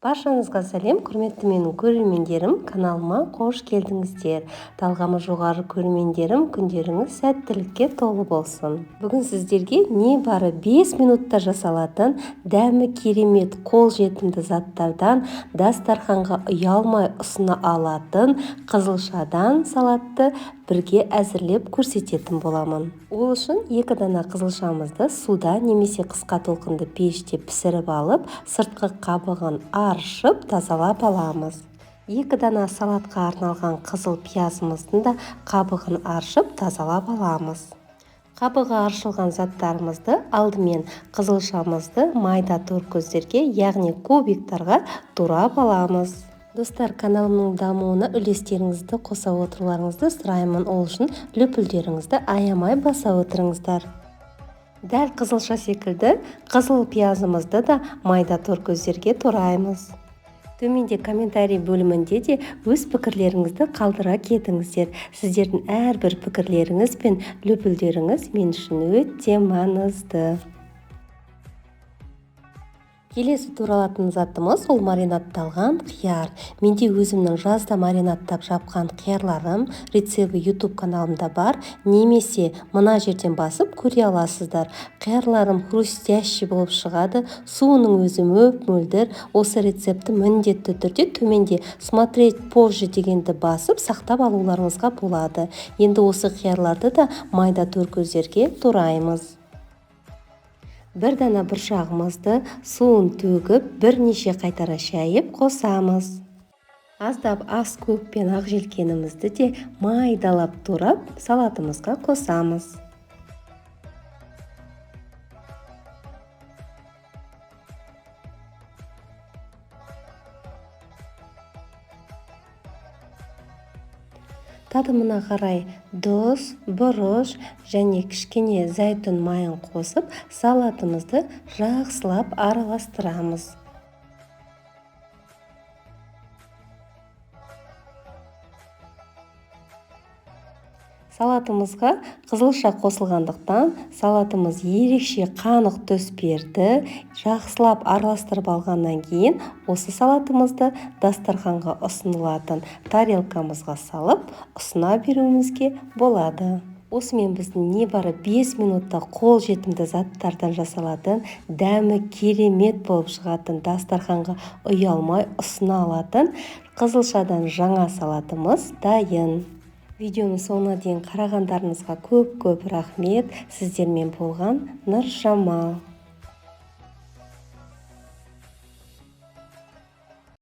Баршаңызға сәлем, құрметті менің көрермендерім, каналыма қош келдіңіздер. Талғамы жоғары көрермендерім, күндеріңіз сәттілікке толы болсын. Бүгін сіздерге небары 5 минутта жасалатын дәмі керемет қолжетімді заттардан дастарханға ұялмай ұсына алатын қызылшадан салатты бірге әзірлеп көрсететін боламын. Ол үшін 2 дана қызылшамызды суда немесе қысқа толқынды пеште пісіріп алып, сыртқы қабығын аршып тазалап аламыз. 2 дана салатқа арналған қызыл пиязымыздың да қабығын аршып тазалап аламыз. Қабығы аршылған заттарымызды алдымен қызылшамызды майда тор көздерге, яғни кубиктарға турап аламыз. Достар, каналымның дамуына үлестеріңізді қоса отыруларыңызды сұраймын. Ол үшін лүпілдеріңізді аямай баса отырыңыздар. Дәл қызылша секілді қызыл пиязымызды да майда тор көздерге тураймыз. Төменде комментарий бөлімінде де өз пікірлеріңізді қалдыра кетіңіздер. Сіздердің әрбір пікірлеріңіз бен лүпілдеріңіз мен үшін өте маңызды. Келесі туралатын затымыз ол маринадталған қияр. Менде өзімнің жазда маринадтап жапқан қиярларым рецебі YouTube каналымда бар, немесе мына жерден басып көре аласыздар. Қиярларым хрустящий болып шығады, суының өзі мөп-мөлдір. Осы рецепті міндетті түрде төменде смотреть позже дегенді басып сақтап алуларыңызға болады. Енді осы қиярларды да майда тор көздерге тураймыз. 1 дана бұршағымызды суын төгіп, бірнеше қайтара шайып қосамыз. Аздап ас көк пен ақ желкенімізді де майдалап турап салатымызға қосамыз. Тадымына қарай тұз, бұрыш және кішкене зәйтүн майын қосып, салатымызды жақсылап араластырамыз. Салатымызға қызылша қосылғандықтан салатымыз ерекше қанық түс берді. Жақсылап араластырып алғаннан кейін осы салатымызды дастарханға ұсынылатын тарелкамызға салып ұсына беруімізге болады. Осымен біздің небары 5 минутта қолжетімді заттардан жасалатын, дәмі керемет болып шығатын, дастарханға ұялмай ұсына алатын қызылшадан жаңа салатымыз дайын. Видеоны соңына дейін қарағандарыңызға көп рахмет. Сіздермен болған Нұржамал.